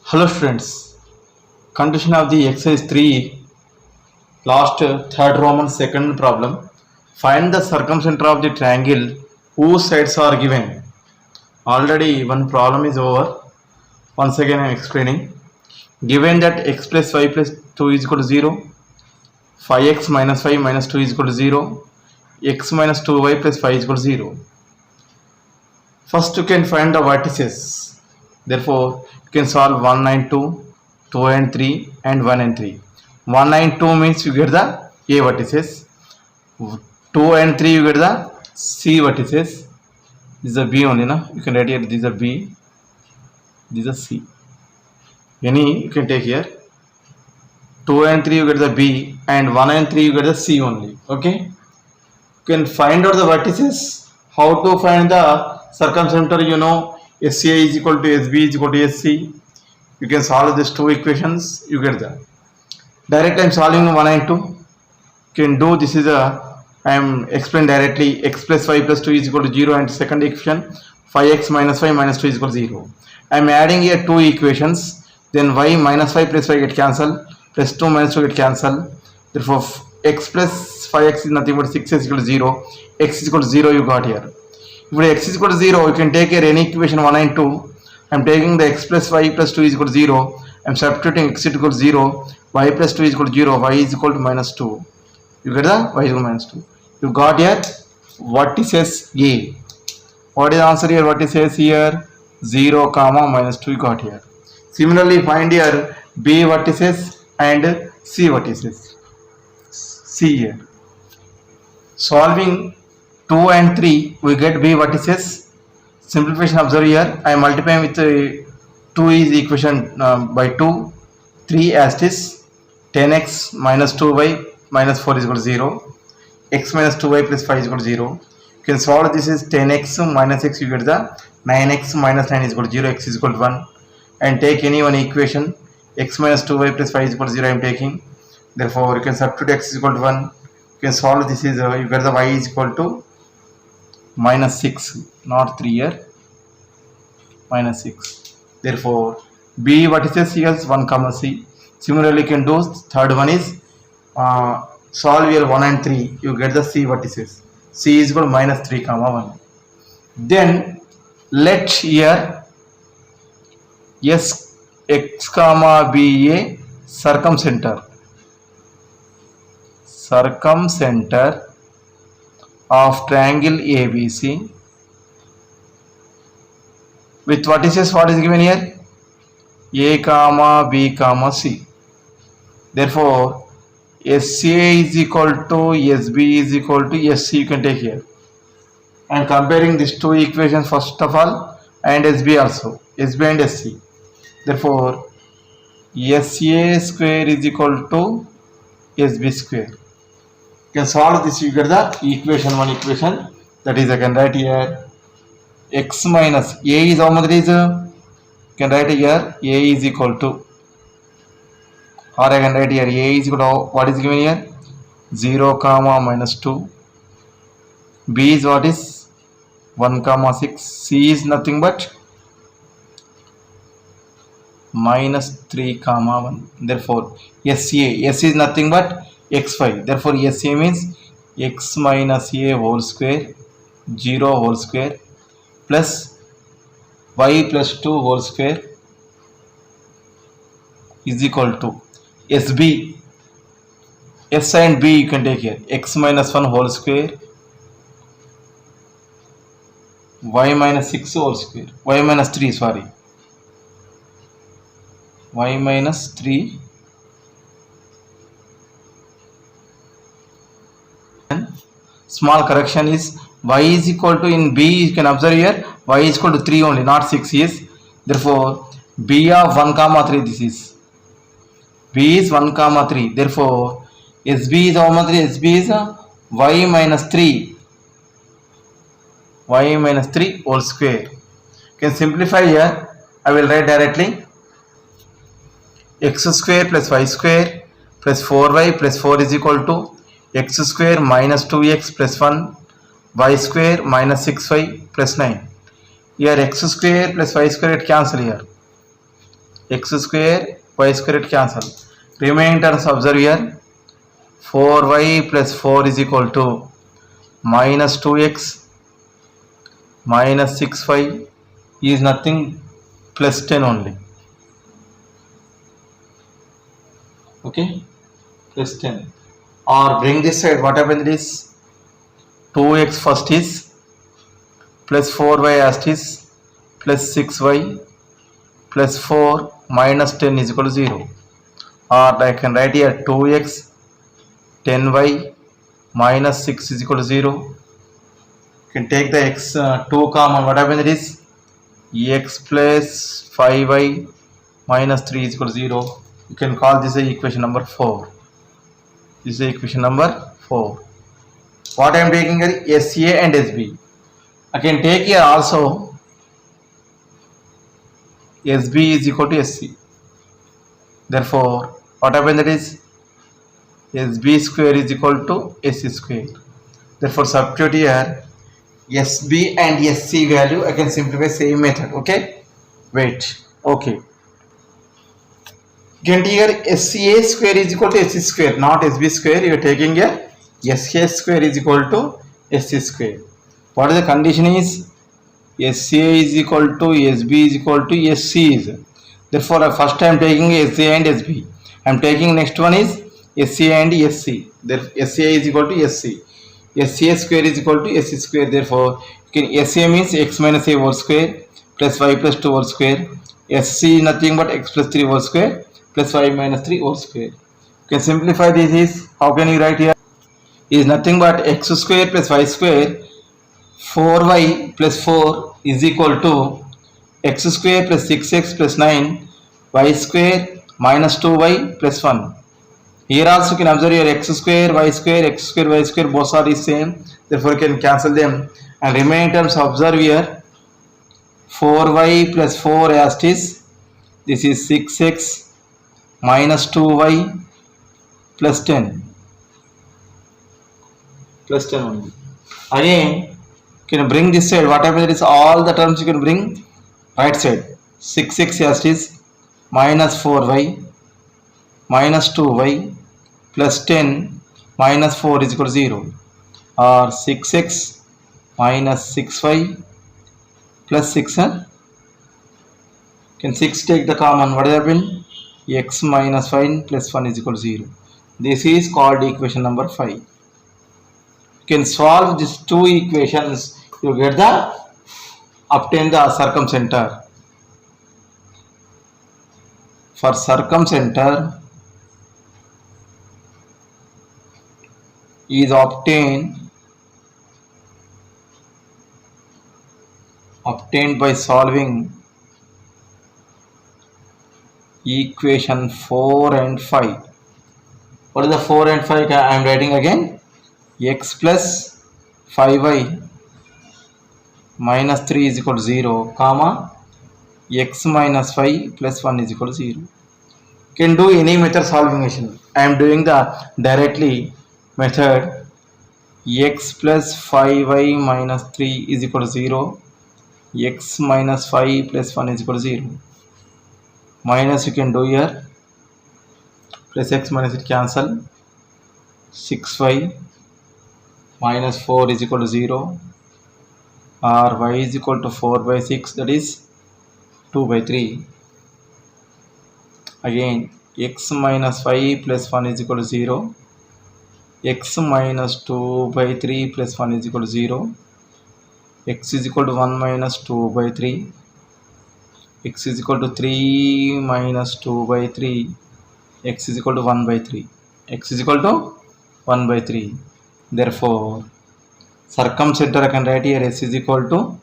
Hello students, continuation of the exercise 3, last third Roman second problem. Find the circumcenter of the triangle whose sides are given. Already one problem is over. Once again I am explaining. Given that x plus y plus 2 is equal to 0, 5x minus 5 minus 2 is equal to 0, x minus 2y plus 5 is equal to 0. First you can find the vertices. Therefore, you can solve 1 and 2, 2 and 3 and 1 and 3. 1 and 2 means you get the A vertices. 2 and 3 you get the C vertices. This is a B only, na? You can write here, this is a B, this is a C. Any you can take here. 2 and 3 you get the B and 1 and 3 you get the C only. Okay? You can find out the vertices. How to find the circumcenter? You know, SCA is equal to SB is equal to SC. You can solve these two equations, you get that. Direct I am solving 1 and 2. You can do this is a, I am explain directly, x plus y plus 2 is equal to 0 and second equation 5x minus 5 minus 2 is equal to 0. I am adding here two equations, then y minus 5 plus 5 get cancelled, plus 2 minus 2 get cancelled. Therefore x plus 5x is nothing but 6x is equal to 0, x is equal to 0 you got here. If x is equal to 0, you can take here any equation 1 and 2. I am taking the x plus y plus 2 is equal to 0. I am substituting x is equal to 0, y plus 2 is equal to 0, y is equal to minus 2. You get the y is equal to minus 2. You got here vertices A. What is the answer here? Vertices here 0, comma minus 2 you got here. Similarly, find here B vertices and C vertices. See here. Solving 2 and 3 we get B vertices. Simplification observe here. I am multiplying with 2 is equation by 2. 3 as this 10x minus 2y minus 4 is equal to 0. X minus 2y plus 5 is equal to 0. You can solve this is 10x minus x, you get the 9x minus 9 is equal to 0, x is equal to 1. And take any one equation, x minus 2y plus 5 is equal to 0 I am taking. Therefore you can substitute x is equal to 1. You can solve this is you get the y is equal to minus 6, not 3 here, minus 6. Therefore B vertices here is 1 comma C. Similarly you can do third one is solve here 1 and 3, you get the C vertices. C is equal to minus 3 comma 1. Then let here S x comma be a circumcenter of triangle ABC with vertices. What is given here? A comma B comma C. Therefore SCA is equal to SB is equal to SC you can take here. And comparing these two equations first of all and SB also, SB and SC. Therefore SCA square is equal to SB square. You can solve this, you get the equation, one equation, that is I can write here x minus A is how much is you can write here A is equal to, or I can write here A is equal to what is given here 0 comma minus 2, B is what is 1 comma 6, C is nothing but minus 3 comma 1. Therefore SCA, S is nothing but x5. Therefore SCA means x minus a whole square 0 whole square plus y plus 2 whole square is equal to SB. S and B you can take here x minus 1 whole square y minus 6 whole square, y minus 3 sorry, y minus 3 small correction is y is equal to, in B you can observe here y is equal to 3 only, not 6 is. Therefore B of 1 comma 3 this is, B is 1 comma 3. Therefore SB is how much? SB is y minus 3, y minus 3 whole square. You can simplify here, I will write directly x square plus y square plus 4y plus 4 is equal to x square minus 2x plus 1 y square minus 6y plus 9. Here x square plus y square it cancel here. x square, y square it cancel. Remaining terms observe here. 4y plus 4 is equal to minus 2x minus 6y is nothing plus 10 only. Okay, plus 10. Or bring this side, what happens is 2x first is plus 4y as it is plus 6y plus 4 minus 10 is equal to 0. Or I can write here 2x 10y minus 6 is equal to 0. You can take the x 2 common, what happens is x plus 5y minus 3 is equal to 0. You can call this a equation number 4. This is equation number 4. What I am taking here SA and SB. I can take here also SB is equal to SC. Therefore, what happens that is SB square is equal to SC square. Therefore, substitute here SB and SC value. I can simplify same method. Okay. Wait. Okay. Get here SCA square is equal to SC square, not SB square. You are taking here SCA square is equal to SC square. What is the condition is SCA is equal to SB is equal to SC is. Therefore, first I am taking SCA and SB. I am taking next one is SCA and SC. Therefore, SCA is equal to SC. SCA square is equal to SC square. Therefore, SCA means x minus a whole square plus y plus 2 whole square. SC is nothing but x plus 3 whole square plus y minus 3 whole square. You can simplify this is, how can you write here? Is nothing but x square plus y square 4y plus 4 is equal to x square plus 6x plus 9 y square minus 2y plus 1. Here also you can observe your x square, y square, both are the same. Therefore, you can cancel them. And remaining terms observe here 4y plus 4 as it is. This is 6x minus 2y plus 10. Plus 10 only. Again, you can bring this side. Whatever it is, all the terms you can bring right side. 6x as it is minus 4y minus 2y plus 10 minus 4 is equal to 0. Or 6x minus 6y plus 6. Can 6 take the common? What will happen? X minus 5 plus 1 is equal to 0. This is called equation number 5. You can solve these two equations. You get the obtain the circumcenter. For circumcenter is obtained by solving equation 4 and 5. What is the 4 and 5? I am writing again. X plus 5y minus 3 is equal to 0, comma x minus 5 plus 1 is equal to 0. Can do any method solving. I am doing the directly method. X plus 5y minus 3 is equal to 0. X minus 5 plus 1 is equal to 0. Minus you can do here. Plus x minus it cancel. 6y minus 4 is equal to 0. Or y is equal to 4 by 6, that is 2 by 3. Again x minus 5 plus 1 is equal to 0. X minus 2 by 3 plus 1 is equal to 0. X is equal to 1 minus 2 by 3. X is equal to 3 minus 2 by 3. X is equal to 1 by 3. X is equal to 1 by 3. Therefore, circumcenter I can write here S is equal to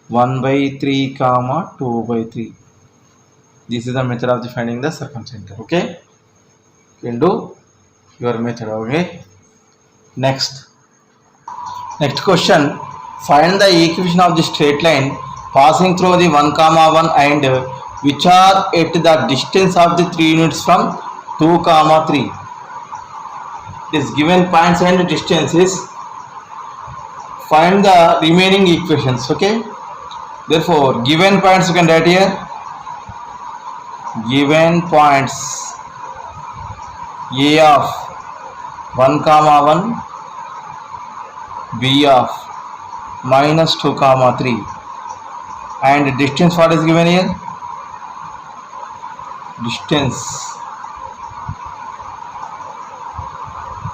1 by 3 comma 2 by 3. This is the method of the finding the circumcenter. Okay, you can do your method. Okay, next question, find the equation of the straight line passing through the 1 comma 1 and which are at the distance of the 3 units from 2 comma 3. This given points and distances, find the remaining equations. Okay, therefore given points you can write here given points a of 1 comma 1, b of minus 2 comma 3, and distance what is given here? Distance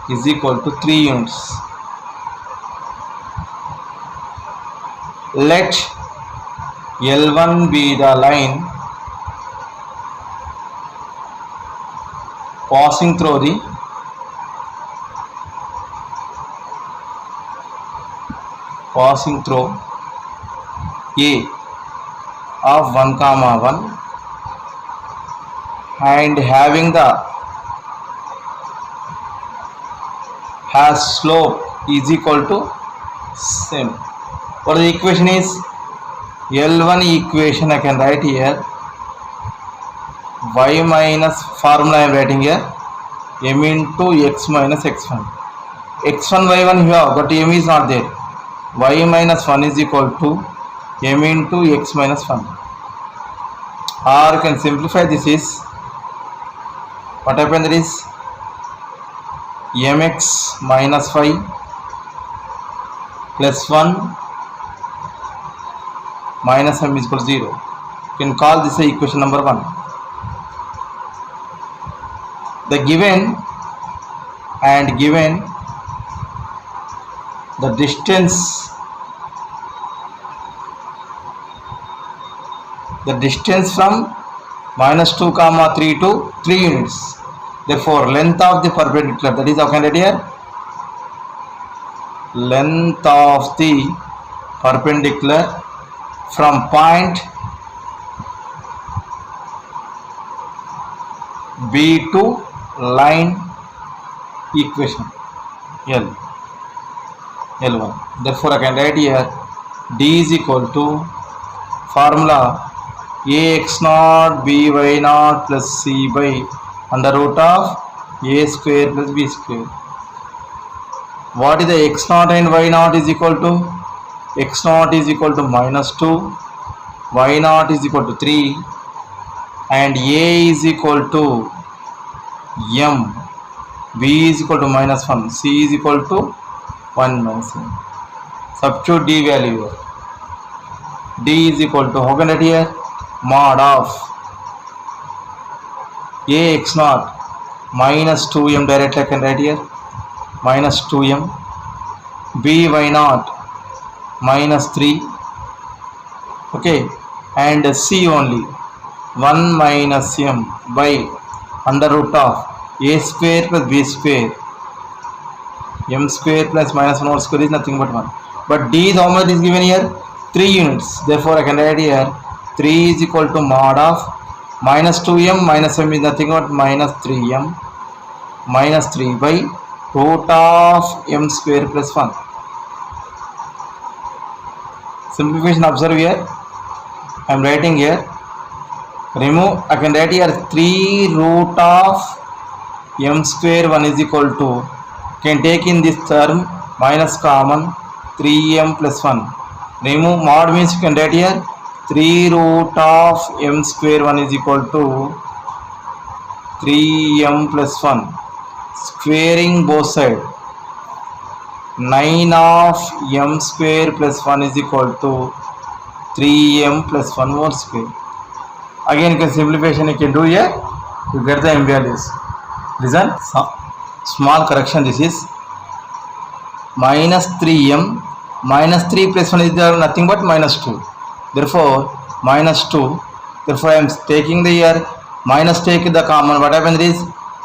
is equal to 3 units. Let L1 be the line passing through A of 1 comma 1 and having the slope is equal to same. What the equation is? L1 equation I can write here, y minus formula I am writing here, m into x minus x1. x1 y1 you have, but m is not there. Y minus 1 is equal to m into x minus 1. Or you can simplify this is, what happened there is mx minus 5 plus 1 minus m is equal to 0. You can call this equation number 1. The given the distance from minus 2 comma 3 to 3 units. Therefore, length of the perpendicular, that is how can I write here? Length of the perpendicular from point B to line equation L1. Therefore, I can write here D is equal to formula ax naught by naught plus c by under root of a square plus b square. What is the x naught and y naught is equal to? X naught is equal to minus 2, y naught is equal to 3, and a is equal to m, b is equal to minus 1, c is equal to 1 minus m. Substitute d value here. D is equal to, how can I write here? Mod of ax naught minus 2m, directly I can write here minus 2m, by naught minus 3, okay, and c only 1 minus m by under root of a square plus b square, m square plus minus 1 whole square is nothing but 1. But d is how much is given here? 3 units. Therefore, I can write here 3 is equal to mod of minus 2m minus m is nothing but minus 3m minus 3 by root of m square plus 1. Simplification, observe here. I am writing here. Remove, I can write here 3 root of m square 1 is equal to, can take in this term minus common 3m plus 1. Remove mod means you can write here 3 root of m square 1 is equal to 3m plus 1. Squaring both sides, 9 of m square plus 1 is equal to 3m plus 1 more square. Again, you can simplification you can do here, you get the m values. Listen, small correction, this is minus 3m, minus 3 plus 1 is there nothing but minus 2. Therefore, minus 2. Therefore, I am taking the here, minus take the common. What happens is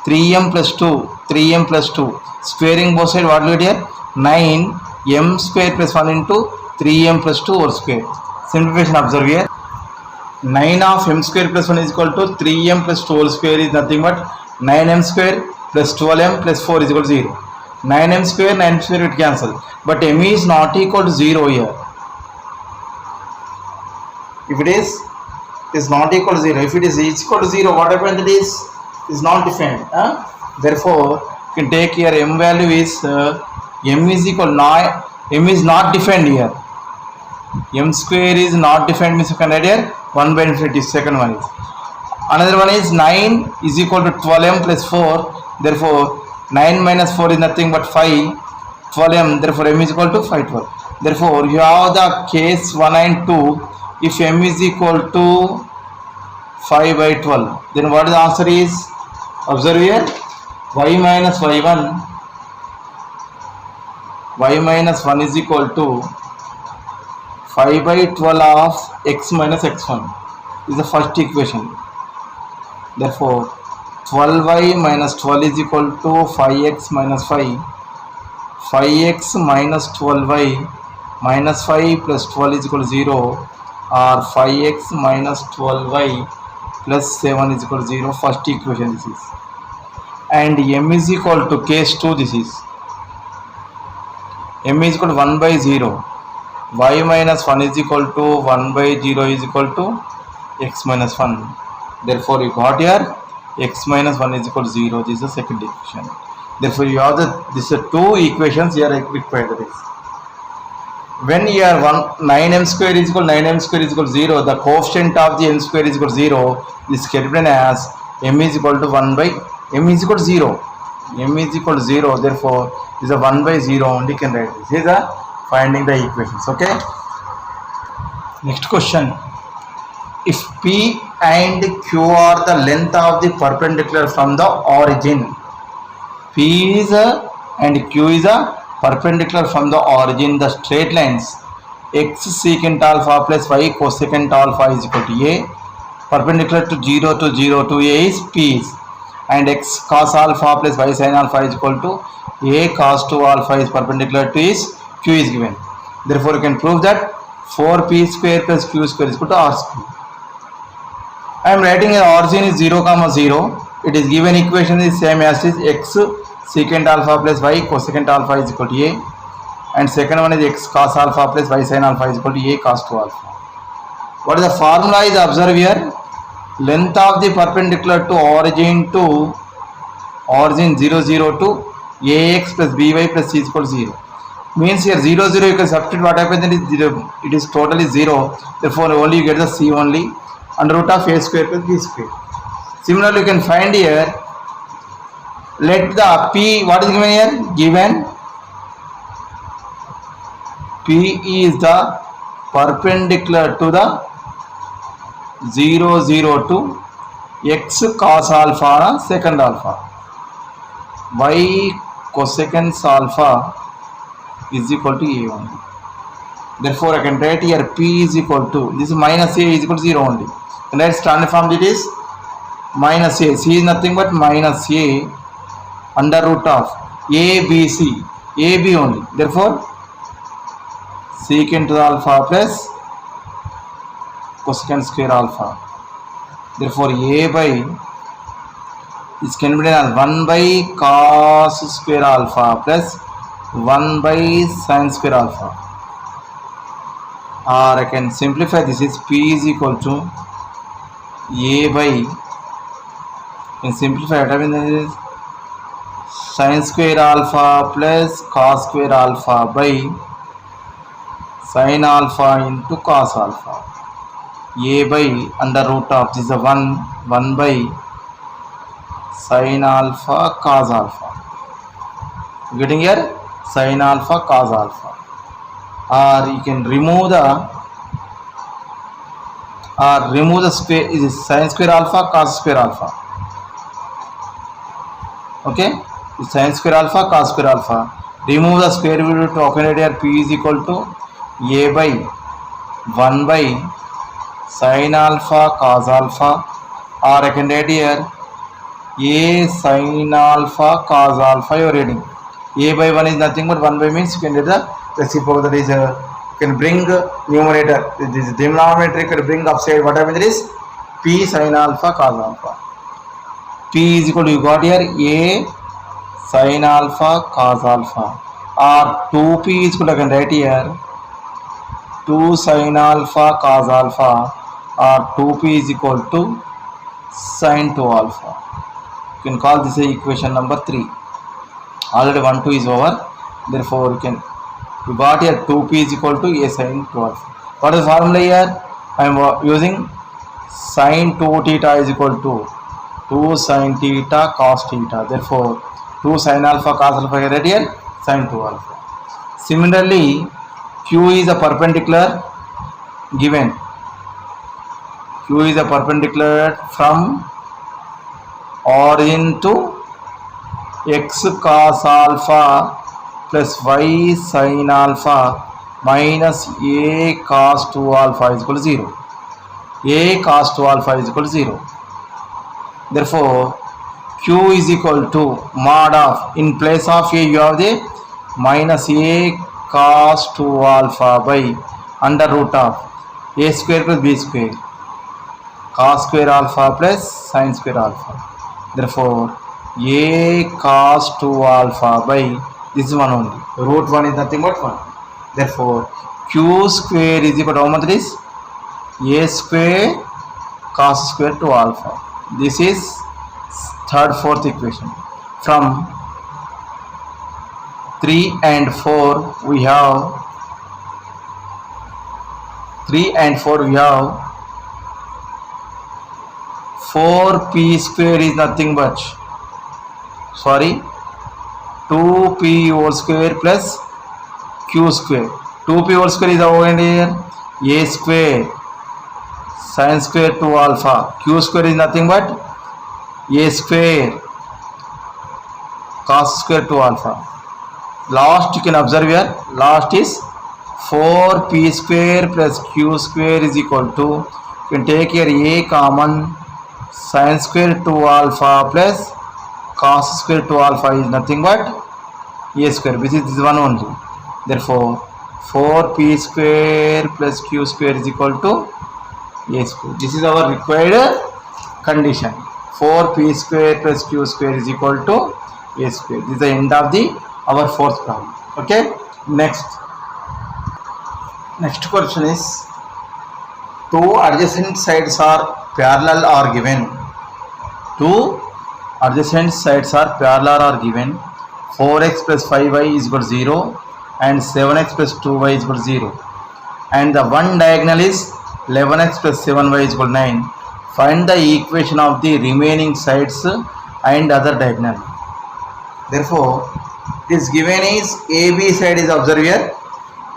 3m plus 2, 3m plus 2. Squaring both sides, what will be here? 9m square plus 1 into 3m plus 2 whole square. Simplification, observe here. 9 of m square plus 1 is equal to 3m plus 2 whole square is nothing but 9m square plus 12m plus 4 is equal to 0. 9m square, 9m square will cancel. But m is not equal to 0 here. If it is not equal to 0. If it is equal to 0, what happens? It is not defined. Therefore, you can take here m value is m is equal to m is not defined here. M square is not defined means you can write here 1 by infinity. Second one is Another one is 9 is equal to 12m plus 4. Therefore 9 minus 4 is nothing but 5. 12m, therefore m is equal to 512. Therefore you have the case 1 and 2. If m is equal to 5 by 12, then what the answer is? Observe here, y minus y1 is equal to 5 by 12 of x minus x1 is the first equation. Therefore 12y minus 12 is equal to 5x minus 5. 5x minus 12y minus 5 plus 12 is equal to 0, or 5x minus 12y plus 7 is equal to 0. First equation this is. And m is equal to case 2 this is. M is equal to 1 by 0. Y minus 1 is equal to 1 by 0 is equal to x minus 1. Therefore you got here x minus 1 is equal to 0. This is the second equation. Therefore you have these are two equations here required. When you are 9m square is equal to 9m square is equal to 0, the coefficient of the m square is equal to 0. This can be written as m is equal to 1 by m is equal to 0. M is equal to 0. Therefore this is a 1 by 0 only can write this. These are finding the equations. Okay. Next question. If P and Q are the length of the perpendicular from the origin, P is and Q is a perpendicular from the origin, the straight lines x secant alpha plus y cosecant alpha is equal to a, perpendicular to 0 to 0 to a is P is, and x cos alpha plus y sin alpha is equal to a cos 2 alpha is perpendicular to is Q is given. Therefore you can prove that 4p square plus q square is equal to r square. I am writing the origin is 0 comma 0. It is given equation is same as is x secant alpha plus y cosecant alpha is equal to a, and second one is x cos alpha plus y sin alpha is equal to a cos 2 alpha. What is the formula is observed here? Length of the perpendicular to origin 0 0 to ax plus by plus c is equal to 0. Means here 0 0 you can substitute what happens, then is 0. It is totally 0. Therefore only you get the c only under root of a square plus b square. Similarly you can find here, let the p, what is given here? Given p is the perpendicular to the 0 0 to x cos alpha secant alpha, y cosecant alpha is equal to a only. Therefore I can write here p is equal to, this is minus a is equal to 0 only. And let's standard form it is minus a, c is nothing but minus a under root of a b c, a b only. Therefore secant alpha plus cosecant square alpha. Therefore a by is can be written as 1 by cos square alpha plus 1 by sin square alpha. Or I can simplify this is p is equal to a by, can simplify it, I mean this is sin square alpha plus cos square alpha by sin alpha into cos alpha, a by under root of this is a 1 by sin alpha cos alpha, getting here sin alpha cos alpha. Or you can remove the square, is sin square alpha cos square alpha. Okay, sin square alpha cos square alpha. Remove the square root to accommodate here p is equal to a by 1 by sin alpha cos alpha, or I can write here a sin alpha cos alpha. You are reading a by 1 is nothing but 1 by means you can get the reciprocal, that is you can bring numerator, this denominator you can bring upside, what happens is p sin alpha cos alpha. P is equal to, you got here a sin alpha cos alpha, or 2p is equal to, I can write here 2 sin alpha cos alpha, or 2p is equal to sin 2 alpha. You can call this equation number 3. Already 1 2 is over. Therefore you got here 2p is equal to a sin 2 alpha. What is the formula here? I am using Sin 2 theta is equal to 2 sin theta cos theta. Therefore, 2 sin alpha cos alpha is radian sin 2 alpha. Similarly, Q is a perpendicular given. Q is a perpendicular from origin to x cos alpha plus y sin alpha minus a cos 2 alpha is equal to 0. A cos 2 alpha is equal to 0. Therefore, Q is equal to mod of, in place of A you have the minus a cos 2 alpha by under root of a square plus b square cos square alpha plus sin square alpha. Therefore, a cos 2 alpha by this is 1 only. Root 1 is nothing but 1. Therefore, q square is equal to how much it is? A square cos square 2 alpha. This is third, fourth equation. From 3 and 4 we have 4p square is nothing but 2p whole square plus q square. 2p whole square is over here a square sin square 2 alpha. Q square is nothing but a square cos square 2 alpha. Last you can observe here, last is 4p square plus q square is equal to, you can take here a common, sin square 2 alpha plus cos square 2 alpha is nothing but a square, which is this one only. Therefore, 4p square plus q square is equal to a square. This is our required condition. 4p square plus q square is equal to a square. This is the end of our fourth problem. Okay. Next question is, two adjacent sides are parallel or given. Two adjacent sides are parallel or given. 4x plus 5y is equal to 0 and 7x plus 2y is equal to 0. And the one diagonal is 11x plus 7y is equal to 9. Find the equation of the remaining sides and other diagonal. Therefore, this given is AB side is observed here.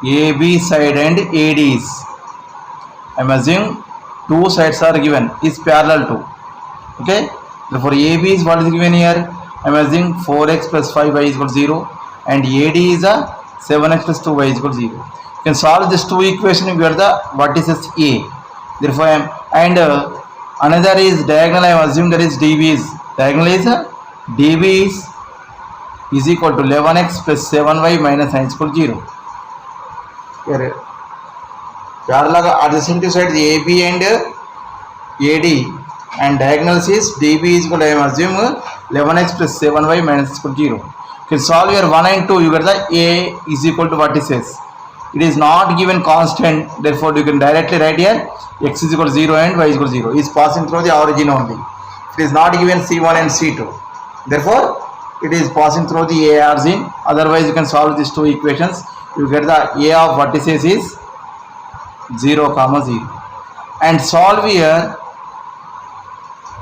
AB side and AD is, I am assuming two sides are given, is parallel to. Okay. Therefore, AB is what is given here. I am assuming 4x plus 5y is equal to 0 and AD is a 7x plus 2y is equal to 0. You can solve these two equations, you get the vertices A. Therefore, another is diagonal, I am assuming that is DB is, diagonal is DB is equal to 11x plus 7y minus 9 is equal to 0. Here, parallel adjacent sides AB and AD and diagonals is DB is equal to, I am assuming 11x plus 7y minus is equal to 0. You can solve your 1 and 2, you get the A is equal to what it says. It is not given constant, therefore you can directly write here x is equal to 0 and y is equal to 0. It is passing through the origin only. It is not given C1 and C2. Therefore, it is passing through the A origin. Otherwise, you can solve these two equations. You get the A of vertices is 0, 0. And solve here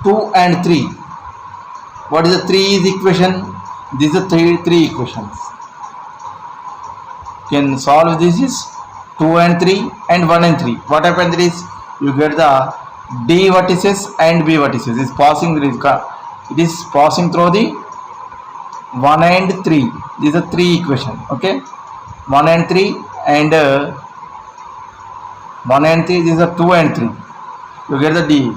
2 and 3. What is the 3 is equation? These are three equations. You can solve this is 2 and 3 and 1 and 3. What happens is you get the D vertices and B vertices. It is passing through the 1 and 3. These are three equations. Okay. 1 and 3 and 1 and 3. These are 2 and 3. You get the D.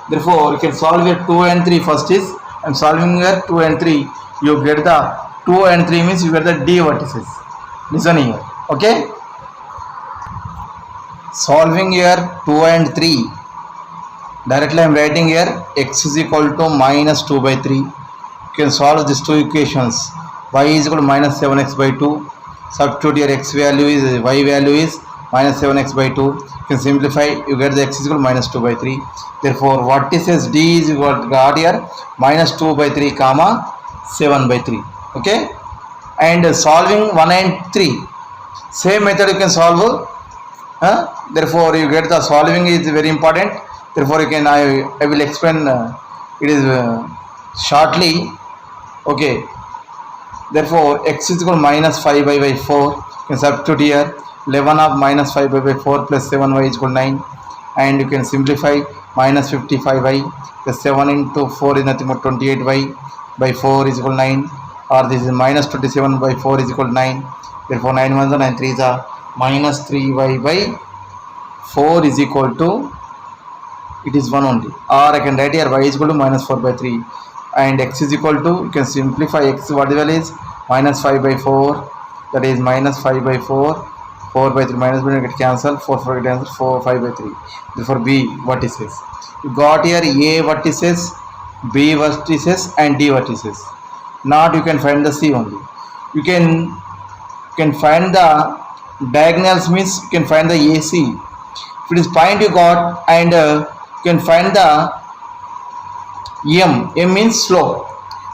Therefore, you can solve here 2 and 3 first is. I am solving here 2 and 3. You get the 2 and 3 means you get the D vertices. Listen here. Okay. Solving here 2 and 3. Directly I am writing here x is equal to minus 2 by 3. You can solve these two equations. Y is equal to minus 7x by 2. Substitute your x value is, y value is minus 7x by 2. You can simplify, you get the x is equal to minus 2 by 3. Therefore, vertices D is what got here minus 2 by 3 comma 7 by 3. Okay. And solving 1 and 3. Same method you can solve. Therefore, you get the solving is very important. Therefore, you can I will explain it is shortly. Okay. Therefore, x is equal to minus 5y by 4. You can substitute here. 11 of minus 5y by 4 plus 7y is equal to 9. And you can simplify minus 55y plus 7 into 4 is nothing but 28y by 4 is equal to 9. Or this is minus 27 by 4 is equal to 9. Therefore, 9 ones are 9 3s are minus 3y by 4 is equal to, it is 1 only. Or I can write here y is equal to minus 4 by 3. And x is equal to, you can simplify x, what the value is minus 5 by 4, that is minus 5 by 4, 4 by 3 minus by get cancelled, 4 get cancelled, 4 5 by 3. Therefore B vertices. You got here A vertices, B vertices and D vertices. Not you can find the C only. You can find the diagonals, means you can find the AC. If it is point you got, and you can find the M means slope.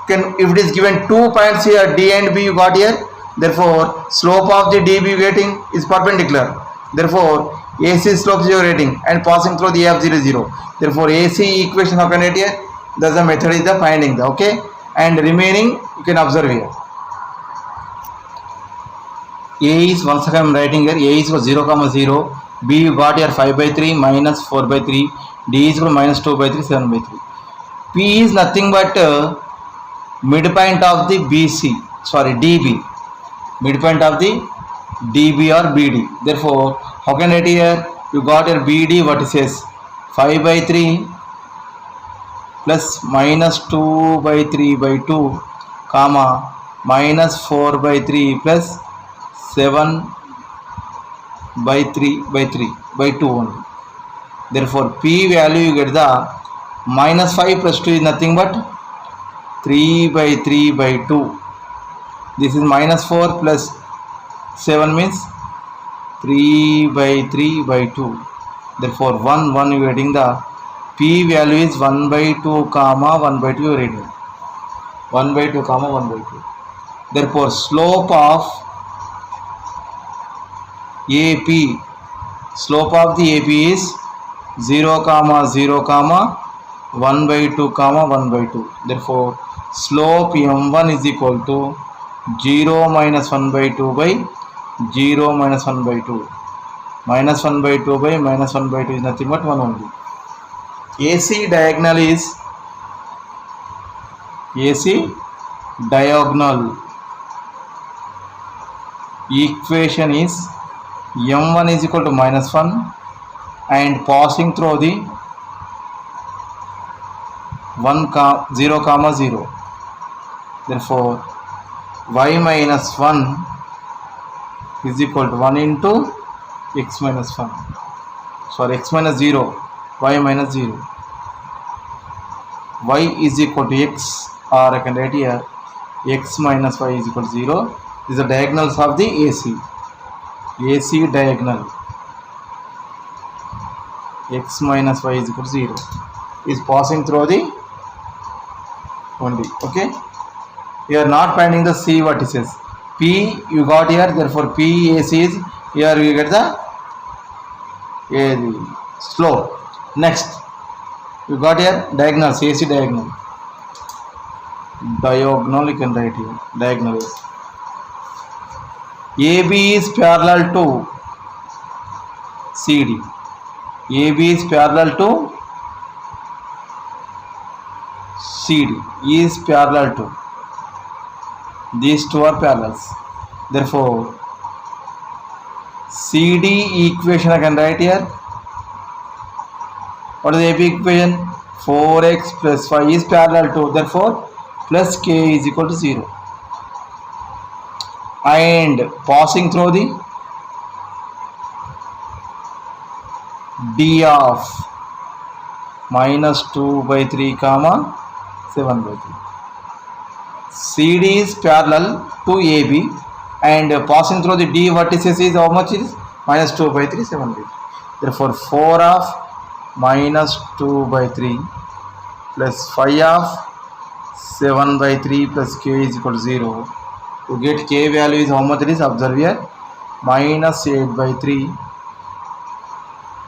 If it is given 2 points here, D and B you got here, therefore slope of the DB getting is perpendicular. Therefore AC slope 0 rating and passing through the A of 0 0. Therefore AC equation how can write here? Thus the method is the finding the, okay, and remaining you can observe here. A is, once again I am writing here, A is equal 0 0. B you got here 5 by 3 minus 4 by 3. D is equal to minus 2 by 3 7 by 3. P is nothing but midpoint of the DB, midpoint of the DB or BD. Therefore, how can I write here? You got your BD vertices 5 by 3 plus minus 2 by 3 by 2, comma minus 4 by 3 plus 7 by 3 by 3 by 2 only. Therefore, P value you get the minus 5 plus 2 is nothing but 3 by 3 by 2. This is minus 4 plus 7 means 3 by 3 by 2. Therefore 1 1 you are getting the P value is 1 by 2 comma 1 by 2 you are getting 1 by 2 comma 1 by 2. Therefore slope of AP, slope of the AP is 0 comma 0 comma 1 by 2 comma 1 by 2. Therefore slope M1 is equal to 0 minus 1 by 2 by 0 minus 1 by 2. Minus 1 by 2 by minus 1 by 2 is nothing but 1 only. AC diagonal is, AC diagonal equation is M1 is equal to minus 1 and passing through the 0 comma 0. Therefore y minus 1 is equal to 1 into x minus 1. Sorry, x minus 0, y minus 0. Y is equal to x, or I can write here x minus y is equal to 0. These are diagonals of the AC. AC diagonal x minus y is equal to 0 is passing through the only, okay. You are not finding the C vertices. P you got here, therefore P AC is, here you get the slope. Next you got here diagonals, AC diagonal. Diagonal you can write here, diagonal is AB is parallel to CD. AB is parallel to CD, is parallel to, these two are parallels. Therefore CD equation I can write here. What is the AB equation? 4x plus 5 is parallel to, therefore plus k is equal to 0. And passing through the D of minus 2 by 3 comma 7 by 3. CD is parallel to AB and passing through the D vertices is how much is? Minus 2 by 3 7 by 3. Therefore 4 of minus 2 by 3 plus 5 of 7 by 3 plus k is equal to 0. To get k value is how much it is? Observe here, minus 8 by 3,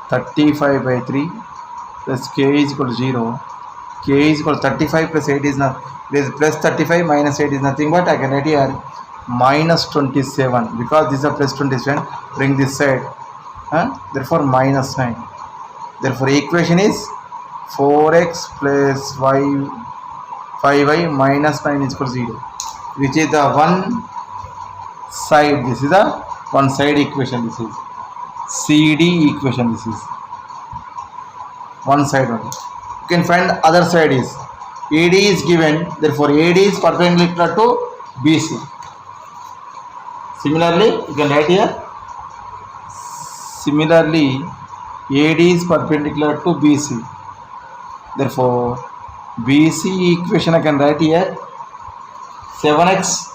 35 by 3 plus k is equal to 0. K is equal to 35 plus 8 is not, this plus 35 minus 8 is nothing but I can write here minus 27, because this is a plus 27, bring this side, therefore minus 9. Therefore equation is 4x plus 5y minus 9 is equal to 0, which is the one side. This is the one side equation. This is CD equation. This is one side only. You can find other side is AD is given, therefore AD is perpendicular to BC. Similarly, you can write here, similarly AD is perpendicular to BC, therefore BC equation I can write here 7x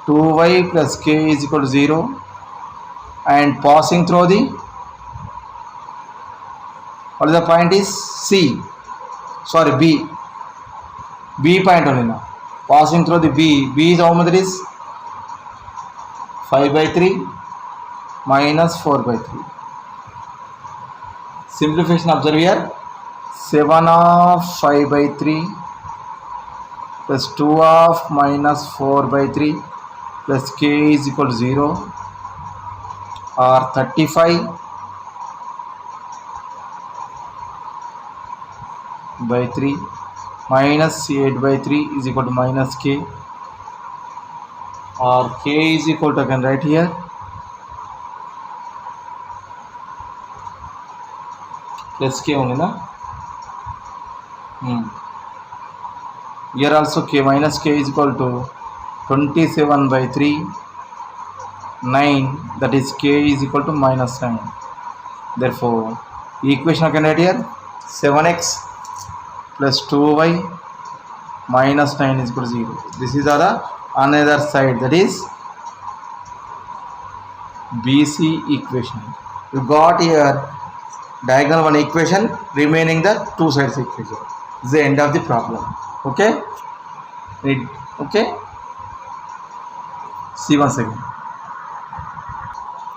2y plus k is equal to 0, and passing through the, what is the point is C, sorry B point only now, passing through the B is how much it is 5 by 3 minus 4 by 3. Simplification observe here, 7 of 5 by 3 plus 2 of minus 4 by 3 plus k is equal to 0, or 35 by 3 minus 8 by 3 is equal to minus k, or k is equal to, I can write here plus k only na. Here also k minus k is equal to 27 by 3 9, that is k is equal to minus 9. Therefore equation I can write here 7x plus 2y minus 9 is equal to 0. This is the another side, that is BC equation. You got here diagonal one equation, remaining the two sides equation. This is the end of the problem. Okay, okay, see once again.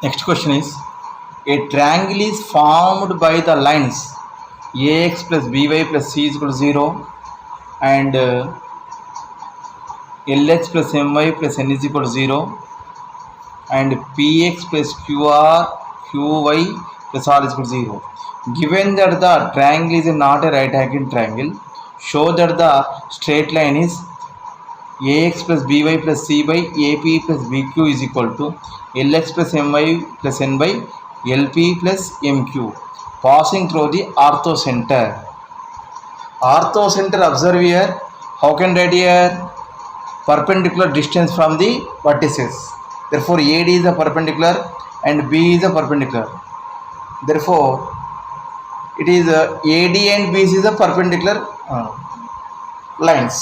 Next question is, a triangle is formed by the lines ax plus by plus c is equal to 0, and lx plus my plus n is equal to 0, and px plus qy plus r is equal to 0. Given that the triangle is not a right angle triangle, show that the straight line is ax plus by plus c by ap plus bq is equal to lx plus my plus n by lp plus mq, passing through the orthocenter. Orthocenter, observe here, how can write here perpendicular distance from the vertices. Therefore AD is a perpendicular and B is a perpendicular. Therefore it is AD and BC is a perpendicular lines.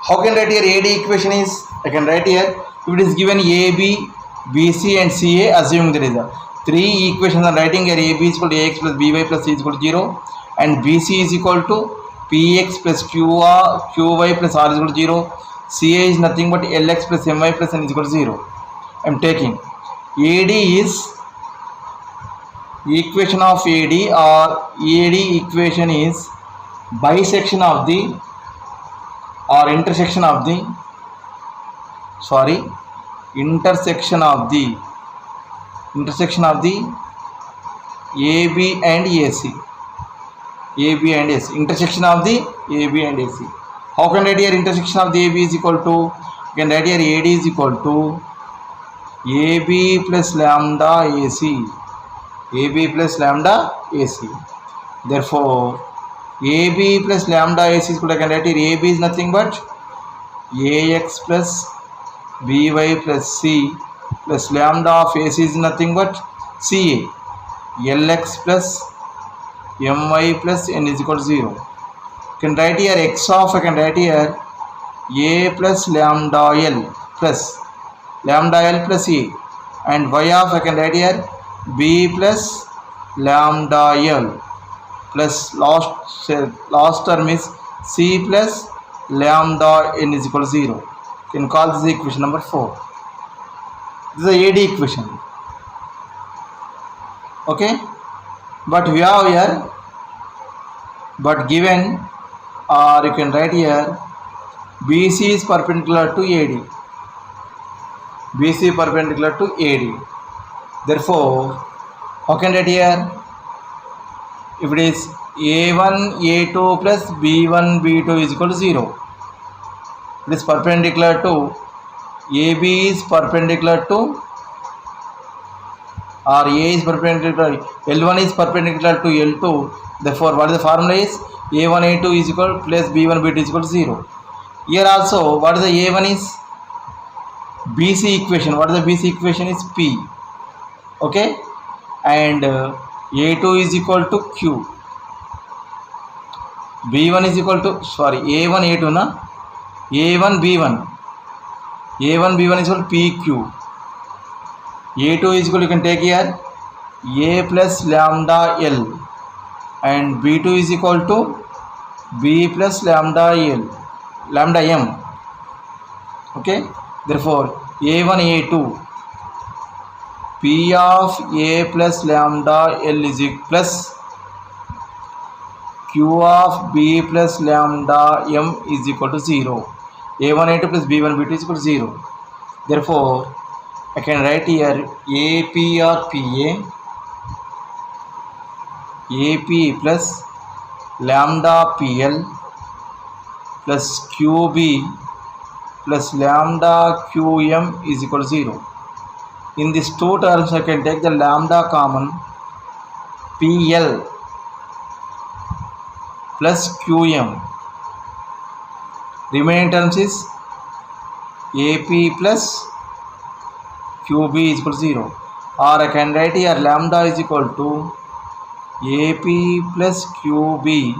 How can write here AD equation is, I can write here, if it is given AB, BC and CA, assuming there is a three equations, I am writing here AB is equal to AX plus BY plus C is equal to 0, and BC is equal to PX plus QY plus R is equal to 0, CA is nothing but LX plus MY plus N is equal to 0. I am taking AD is equation of AD, or AD equation is bisection of the, or intersection of the, intersection of the AB and AC. AB and AC, intersection of the AB and AC. How can I write here intersection of the AB is equal to, you can write here AD is equal to AB plus lambda AC, AB plus lambda AC. Therefore AB plus lambda AC is equal to, I can write here AB is nothing but AX plus BY plus C plus lambda of AC is nothing but CA, LX plus MY plus N is equal to 0. You can write here X of, I can write here A plus lambda L plus A, and Y of, I can write here B plus lambda L plus last term is C plus lambda N is equal to 0. You can call this equation number 4. This is the AD equation. Okay. but we have here, but given, or you can write here, BC is perpendicular to AD. BC perpendicular to AD. Therefore, how can write here? If it is A1, A2 plus B1, B2 is equal to 0. It is perpendicular to AB is perpendicular to, or A is perpendicular, L1 is perpendicular to L2. Therefore, what is the formula is? A1, A2 is equal plus B1, B2 is equal to 0. Here also, what is the A1 is? BC equation. What is the BC equation is P. Okay. And A2 is equal to Q. B1 is equal to, sorry, A1, A2 na? A1, B1. A1, B1 is equal to PQ. A2 is equal, you can take here, A plus lambda L. And B2 is equal to B plus lambda L. Lambda M. Okay. Therefore, A1, A2. P of A plus lambda L is equal plus Q of B plus lambda M is equal to 0. A1, A2 plus B1, B2 is equal to 0. Therefore, I can write here AP or PA, AP plus lambda PL plus QB plus lambda QM is equal to 0. In these two terms, I can take the lambda common, PL plus QM. Remaining terms is AP plus QB is equal to 0. Or I can write here lambda is equal to AP plus QB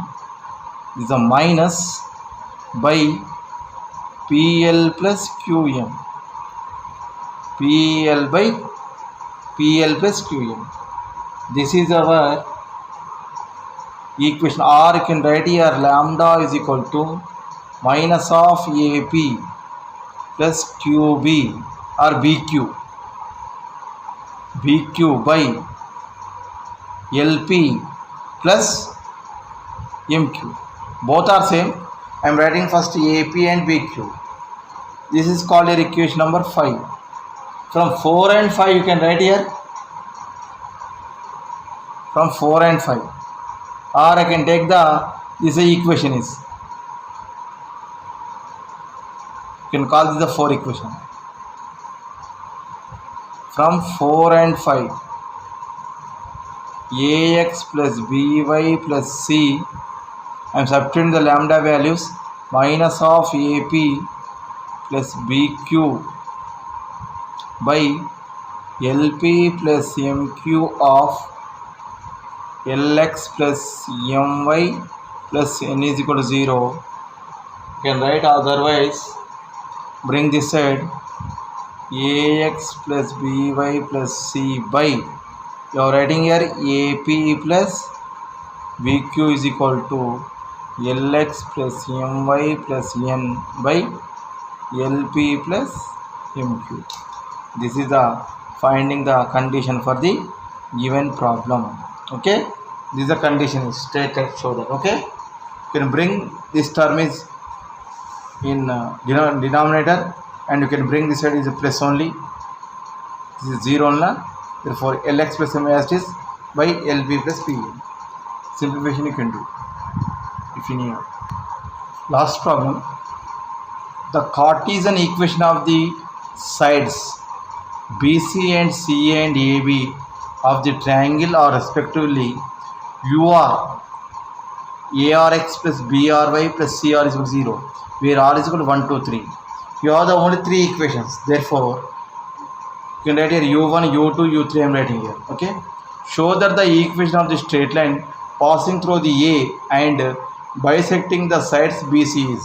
is a minus by PL plus QM. PL by PL plus QM. This is our equation. Or you can write here lambda is equal to minus of AP plus QB or BQ by LP plus MQ. Both are same. I am writing first AP and BQ. This is called your equation number 5. From 4 and 5 you can write here. From 4 and 5. Or I can take this equation is. You can call this the 4 equation. From 4 and 5. AX plus BY plus C. I am substituting the lambda values, minus of AP plus BQ by LP plus MQ of LX plus MY plus N is equal to 0. You can write otherwise, bring this side, AX plus BY plus C by, you are writing here AP plus BQ is equal to LX plus MY plus N by LP plus MQ. This is the finding the condition for the given problem. Okay, this is the condition straight and show that. Okay, you can bring this term is in denominator, and you can bring this side is a plus only. This is 0 only. Therefore, LX plus MY as it is by LP plus PN. Simplification you can do if you need. Last problem. The Cartesian equation of the sides BC and CA and AB of the triangle are respectively UR ARX plus BRY plus CR is equal to 0, where R is equal to 1, 2, 3. You have the only 3 equations. Therefore, you can write here U1, U2, U3 I am writing here. Okay. Show that the equation of the straight line passing through the A and bisecting the sides BC is.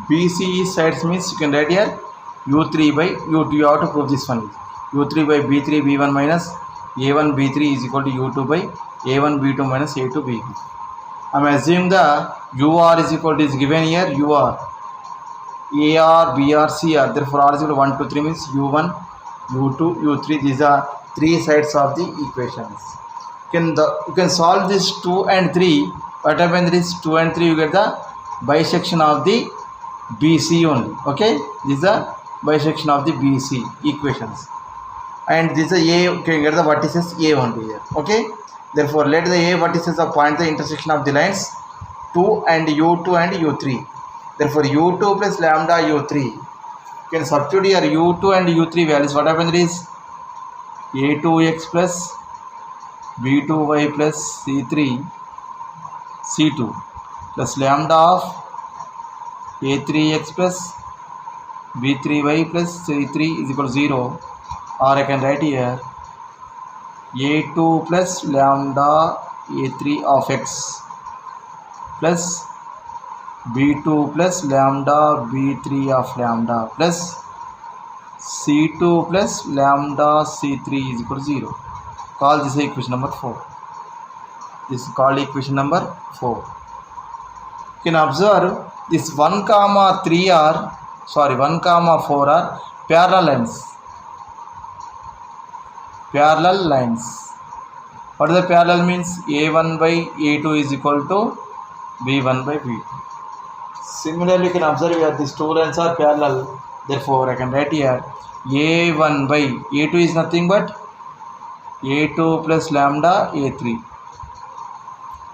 BC sides means you can write here U3 by U2. You have to prove this one. U3 by B3 B1 minus A1 B3 is equal to U2 by A1 B2 minus A2 B2. I am assuming the UR is equal to is given here UR AR BR CR. Therefore R is equal to 1, 2, 3 means U1 U2 U3. These are three sides of the equations. You can solve this 2 and 3. What happens is 2 and 3 you get the bisection of the BC only. Okay, this is the bisection of the BC equations, and this is A. You can get the vertices A only here. Okay, therefore let the A vertices point the intersection of the lines 2 and U2 and U3. Therefore U2 plus lambda U3. You can substitute here U2 and U3 values. What happens is A2x plus B2y plus C2 plus lambda of A3x plus B3y plus C3 is equal to 0, or I can write here A2 plus lambda A3 of x plus B2 plus lambda B3 of lambda plus C2 plus lambda C3 is equal to 0. Call this equation number 4. This is called equation number 4. You can observe this 1, 3 are 1, 4 are parallel lines. Parallel lines. What is the parallel means? A1 by A2 is equal to B1 by B2. Similarly, you can observe here these two lines are parallel. Therefore, I can write here A1 by A2 is nothing but A2 plus lambda A3.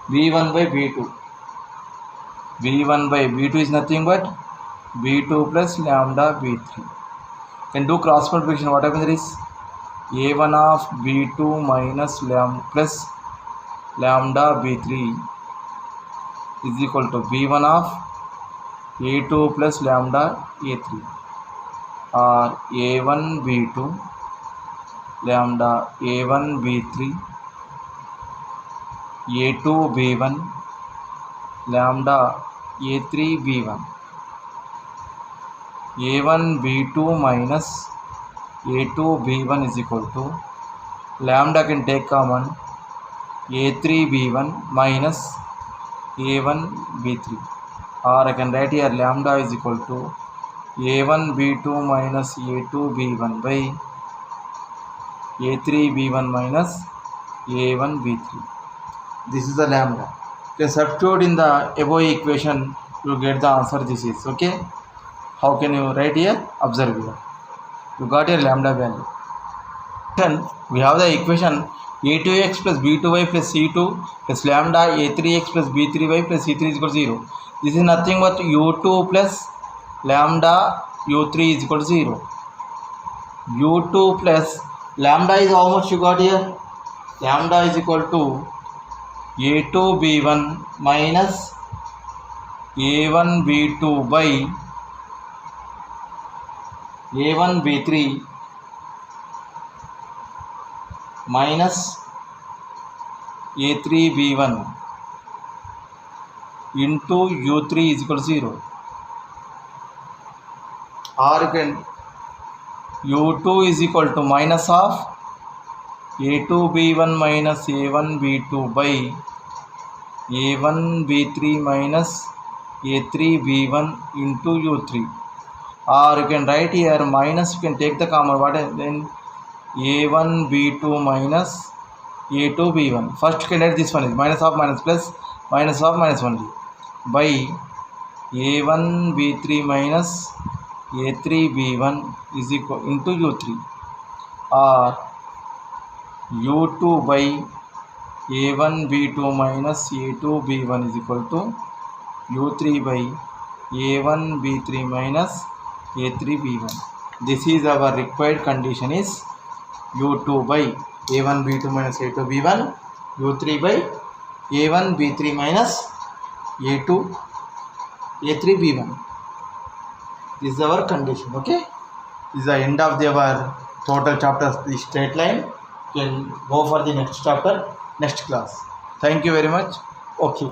B1 by B2. B1 by B2 is nothing but B2 plus lambda B3. Can do cross multiplication. What happens is A1 of B2 minus lambda plus lambda B3 is equal to B1 of A2 plus lambda A3, or A1 B2 lambda A1 B3 A2 B1 lambda A3 B1. A1 B2 minus A2 B1 is equal to lambda can take common A3 B1 minus A1 B3, or I can write here lambda is equal to A1 B2 minus A2 B1 by A3 B1 minus A1 B3. This is the lambda. You can substitute in the above equation, you get the answer. This is okay. How can you write here? Observe here. You got your lambda value. Then we have the equation A2x plus B2y plus C2 plus lambda A3x plus B3y plus C3 is equal to 0. This is nothing but U2 plus lambda U3 is equal to 0. U2 plus lambda is how much you got here? Lambda is equal to A2 B1 minus A1 B2 by A1 B3 minus A3 B1 into U3 is equal to 0. Or you can U2 is equal to minus of A2 B1 minus A1 B2 by A1 B3 minus A3 B1 into U3. Or you can write here minus, you can take the common, what then A1 B2 minus A2 B1. First you can write this one is minus of minus plus minus of minus only by A1 B3 minus A3 B1 is equal into U3, or U2 by A1 B2 minus A2 B1 is equal to U3 by A1 B3 minus A3 B1. This is our required condition is U2 by A1 B2 minus A2 B1, U3 by A1 B3 minus A2 A3 B1. This is our condition. Okay, this is the end of our total chapter, the straight line. You can go for the next chapter next class. Thank you very much. Okay.